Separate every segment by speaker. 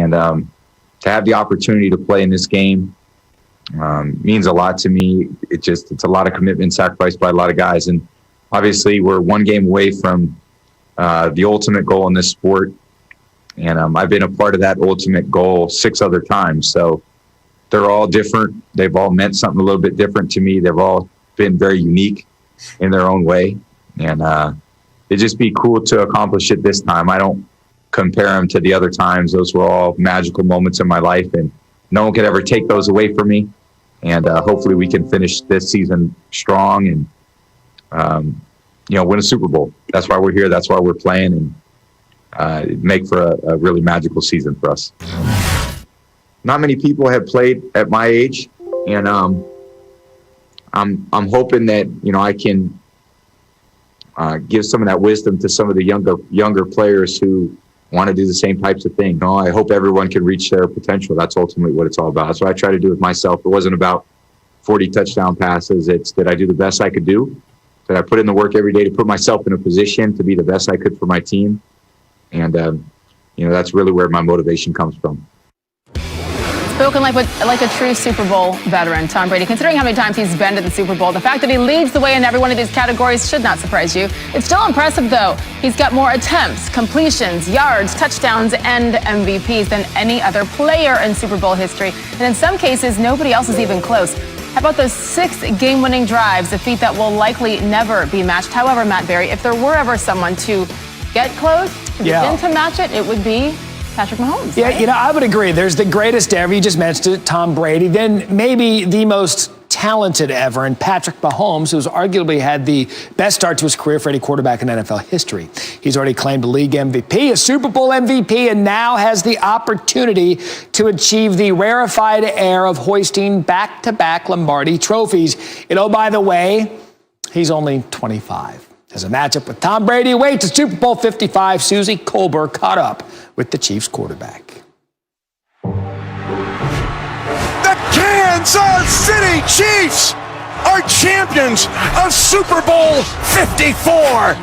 Speaker 1: And to have the opportunity to play in this game means a lot to me. It's a lot of commitment sacrificed by a lot of guys. And obviously we're one game away from the ultimate goal in this sport. And I've been a part of that ultimate goal 6 other times. So they're all different. They've all meant something a little bit different to me. They've all been very unique in their own way. And it'd just be cool to accomplish it this time. I don't compare them to the other times. Those were all magical moments in my life, and no one could ever take those away from me. And hopefully we can finish this season strong and, win a Super Bowl. That's why we're here. That's why we're playing, and make for a really magical season for us. Not many people have played at my age, and I'm hoping that, I can give some of that wisdom to some of the younger players who want to do the same types of things. I hope everyone can reach their potential. That's ultimately what it's all about. That's what I try to do with myself. It wasn't about 40 touchdown passes. It's that I do the best I could do, that I put in the work every day to put myself in a position to be the best I could for my team. And, that's really where my motivation comes from.
Speaker 2: Spoken like a true Super Bowl veteran, Tom Brady. Considering how many times he's been to the Super Bowl, the fact that he leads the way in every one of these categories should not surprise you. It's still impressive, though. He's got more attempts, completions, yards, touchdowns, and MVPs than any other player in Super Bowl history. And in some cases, nobody else is even close. How about those 6 game-winning drives, a feat that will likely never be matched? However, Matt Berry, if there were ever someone to get close, to begin to match it, it would be Patrick Mahomes.
Speaker 3: Yeah,
Speaker 2: right?
Speaker 3: I would agree. There's the greatest ever. You just mentioned it, Tom Brady. Then maybe the most talented ever, and Patrick Mahomes, who's arguably had the best start to his career for any quarterback in NFL history. He's already claimed a league MVP, a Super Bowl MVP, and now has the opportunity to achieve the rarefied air of hoisting back-to-back Lombardi trophies. And oh, by the way, he's only 25. As a matchup with Tom Brady awaits at Super Bowl 55, Susie Colbert caught up with the Chiefs quarterback.
Speaker 4: The Kansas City Chiefs are champions of Super Bowl 54.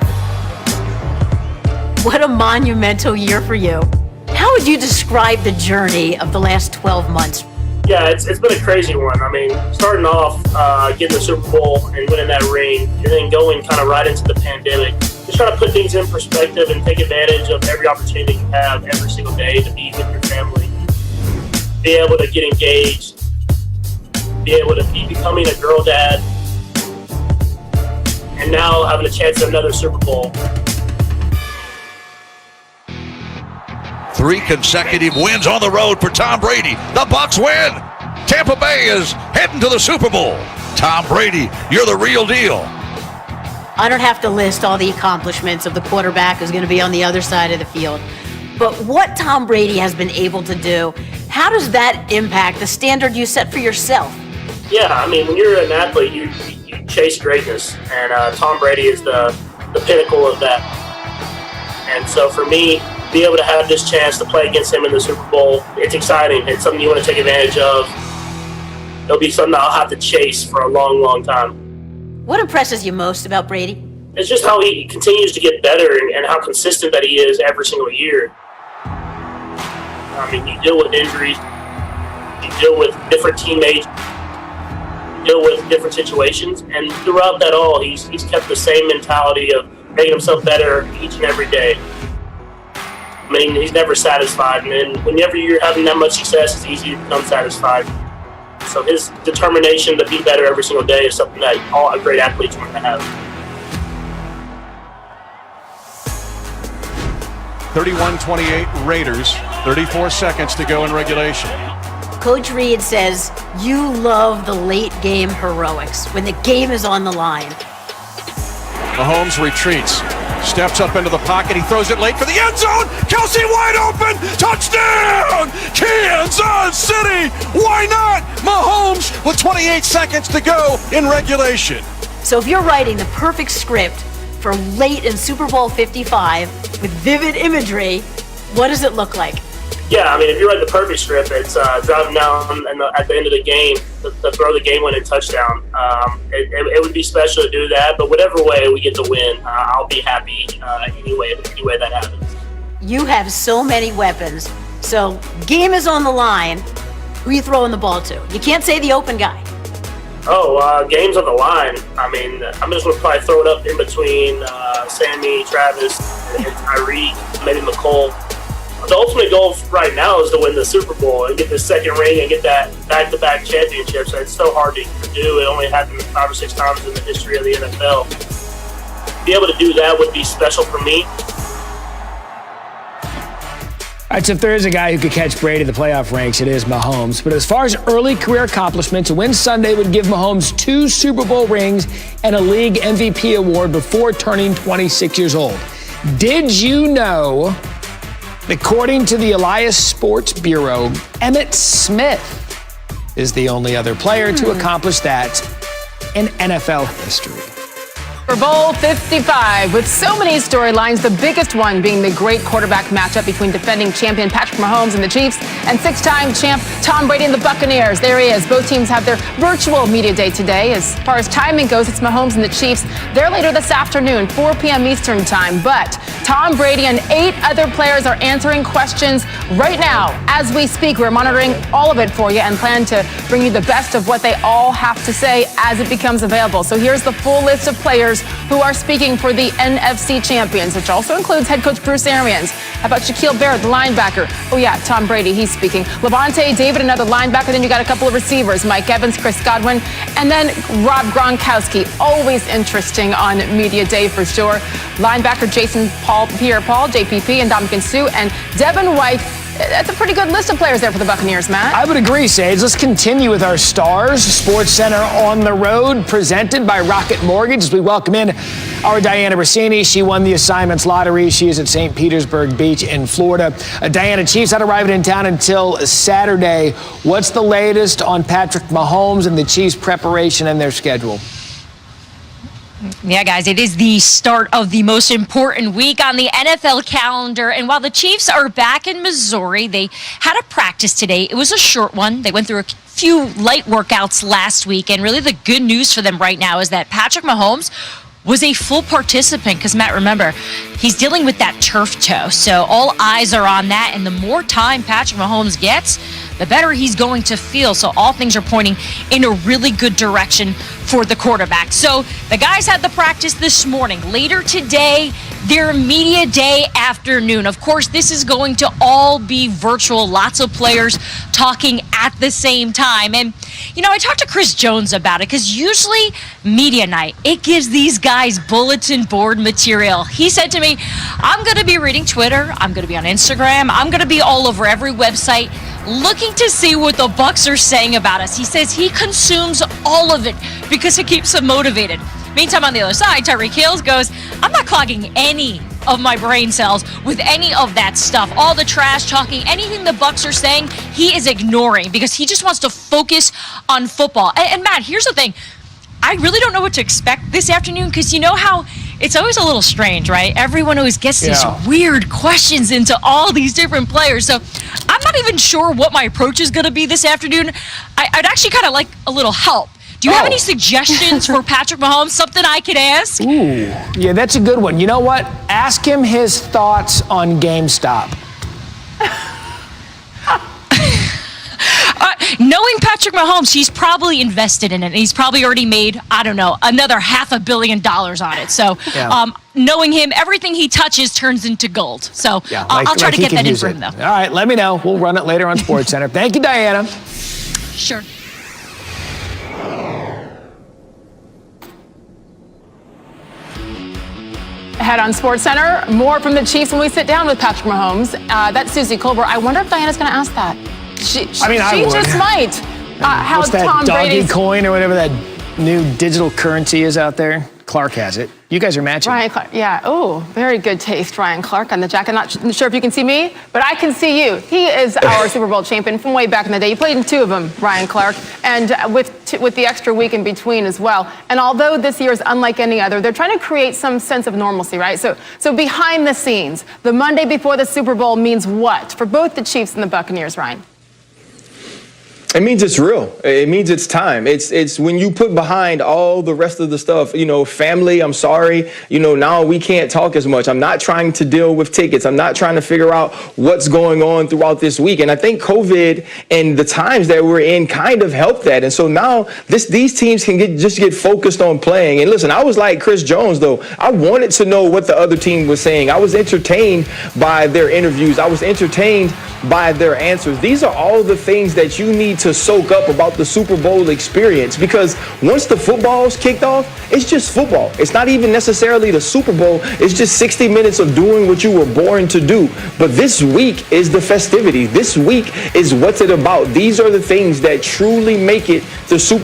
Speaker 5: What a monumental year for you. How would you describe the journey of the last 12 months?
Speaker 6: Yeah, it's been a crazy one. I mean, starting off, getting the Super Bowl and winning that ring, and then going kind of right into the pandemic. Just trying to put things in perspective and take advantage of every opportunity you have every single day to be with your family. Be able to get engaged. Be able to be becoming a girl dad. And now having a chance at another Super Bowl.
Speaker 7: 3 consecutive wins on the road for Tom Brady. The Bucs win. Tampa Bay is heading to the Super Bowl. Tom Brady, you're the real deal.
Speaker 5: I don't have to list all the accomplishments of the quarterback who's going to be on the other side of the field. But what Tom Brady has been able to do, how does that impact the standard you set for yourself?
Speaker 6: Yeah, I mean, when you're an athlete, you chase greatness. And Tom Brady is the pinnacle of that. And so for me, be able to have this chance to play against him in the Super Bowl, it's exciting. It's something you want to take advantage of. It'll be something I'll have to chase for a long, long time.
Speaker 5: What impresses you most about Brady?
Speaker 6: It's just how he continues to get better and how consistent that he is every single year. I mean, you deal with injuries, you deal with different teammates, you deal with different situations, and throughout that all, he's kept the same mentality of making himself better each and every day. I mean, he's never satisfied, and then whenever you're having that much success, it's easy to become satisfied. So his determination to be better every single day is something that all great athletes want to have.
Speaker 4: 31-28 Raiders, 34 seconds to go in regulation.
Speaker 5: Coach Reed says you love the late game heroics when the game is on the line.
Speaker 4: Mahomes retreats, steps up into the pocket. He throws it late for the end zone. Kelsey wide open. Touchdown! Kansas City! Why not? Mahomes with 28 seconds to go in regulation.
Speaker 5: So if you're writing the perfect script for late in Super Bowl 55 with vivid imagery, what does it look like?
Speaker 6: Yeah, I mean, if you write the perfect script, it's driving down and at the end of the game to throw the game-winning touchdown. It would be special to do that, but whatever way we get the win, I'll be happy any way that happens.
Speaker 5: You have so many weapons, So, game is on the line. Who are you throwing the ball to? You can't say the open guy.
Speaker 6: Game's on the line. I mean, I'm just going to probably throw it up in between Sammy, Travis, and Tyreek, maybe McCole. The ultimate goal right now is to win the Super Bowl and get the second ring and get that back-to-back championship. So it's so hard to do. It only happened 5 or 6 times in the history of the NFL. To be able to do that would be special for me.
Speaker 3: All right, so if there is a guy who could catch Brady in the playoff ranks, it is Mahomes. But as far as early career accomplishments, a win Sunday would give Mahomes 2 Super Bowl rings and a league MVP award before turning 26 years old. Did you know, according to the Elias Sports Bureau, Emmitt Smith is the only other player to accomplish that in NFL history?
Speaker 2: Super Bowl 55, with so many storylines, the biggest one being the great quarterback matchup between defending champion Patrick Mahomes and the Chiefs and 6-time champ Tom Brady and the Buccaneers. There he is. Both teams have their virtual media day today. As far as timing goes, it's Mahomes and the Chiefs. They're later this afternoon, 4 p.m. Eastern time. But Tom Brady and 8 other players are answering questions right now. As we speak, we're monitoring all of it for you and plan to bring you the best of what they all have to say as it becomes available. So here's the full list of players who are speaking for the NFC champions, which also includes head coach Bruce Arians. How about Shaquille Barrett, the linebacker? Oh yeah, Tom Brady, he's speaking. Levante David, another linebacker. Then you got a couple of receivers, Mike Evans, Chris Godwin, and then Rob Gronkowski. Always interesting on media day for sure. Linebacker Jason Pierre-Paul, JPP, and Dominican Sue, and Devin White. That's a pretty good list of players there for the Buccaneers, Matt.
Speaker 3: I would agree, Sage. Let's continue with our stars. Sports Center on the road, presented by Rocket Mortgage, as we welcome in our Diana Brasini. She won the assignments lottery. She is at St. Petersburg Beach in Florida. Diana, Chiefs not arriving in town until Saturday. What's the latest on Patrick Mahomes and the Chiefs' preparation and their schedule?
Speaker 8: Yeah, guys, it is the start of the most important week on the NFL calendar. And while the Chiefs are back in Missouri, they had a practice today. It was a short one. They went through a few light workouts last week. And really the good news for them right now is that Patrick Mahomes was a full participant because, Matt, remember, he's dealing with that turf toe. So all eyes are on that. And the more time Patrick Mahomes gets, the better he's going to feel. So all things are pointing in a really good direction for the quarterback. So the guys had the practice this morning. Later today, their media day afternoon. Of course, this is going to all be virtual. Lots of players talking at the same time. And, you know, I talked to Chris Jones about it because usually media night, it gives these guys bulletin board material. He said to me, I'm going to be reading Twitter. I'm going to be on Instagram. I'm going to be all over every website looking to see what the Bucs are saying about us. He says he consumes all of it because it keeps him motivated. Meantime, on the other side, Tyreek Hill goes, I'm not clogging any of my brain cells with any of that stuff. All the trash talking, anything the Bucs are saying, he is ignoring because he just wants to focus on football. And Matt, here's the thing. I really don't know what to expect this afternoon because you know how it's always a little strange, right? Everyone always gets these weird questions into all these different players. So I'm not even sure what my approach is going to be this afternoon. I'd actually kind of like a little help. Do you have any suggestions for Patrick Mahomes, something I could ask?
Speaker 3: Ooh, yeah, that's a good one. You know what? Ask him his thoughts on GameStop.
Speaker 8: Knowing Patrick Mahomes, he's probably invested in it. He's probably already made, I don't know, another $500 million on it. So knowing him, everything he touches turns into gold. So I'll try to get that in for him, though.
Speaker 3: All right, let me know. We'll run it later on SportsCenter. Thank you, Diana.
Speaker 8: Sure.
Speaker 2: Ahead on SportsCenter, more from the Chiefs when we sit down with Patrick Mahomes. That's Susie Colbert. I wonder if Diana's going to ask that. She just might.
Speaker 3: What's that
Speaker 2: Tom
Speaker 3: doggy
Speaker 2: Brady's
Speaker 3: coin or whatever that new digital currency is out there? Clark has it. You guys are matching.
Speaker 2: Ryan Clark, yeah. Oh, very good taste, Ryan Clark, on the jacket. Not sure if you can see me, but I can see you. He is our Super Bowl champion from way back in the day. You played in 2 of them, Ryan Clark, and with the extra week in between as well. And although this year is unlike any other, they're trying to create some sense of normalcy, right? So behind the scenes, the Monday before the Super Bowl means what for both the Chiefs and the Buccaneers, Ryan?
Speaker 9: It means it's real. It means it's time. It's when you put behind all the rest of the stuff, you know, family, I'm sorry, you know, now we can't talk as much. I'm not trying to deal with tickets. I'm not trying to figure out what's going on throughout this week. And I think COVID and the times that we're in kind of helped that. And so now these teams can get focused on playing. And listen, I was like Chris Jones, though. I wanted to know what the other team was saying. I was entertained by their interviews. I was entertained by their answers. These are all the things that you need to soak up about the Super Bowl experience, because once the football's kicked off, it's just football. It's not even necessarily the Super Bowl. It's just 60 minutes of doing what you were born to do. But this week is the festivity. This week is what's it about. These are the things that truly make it the Super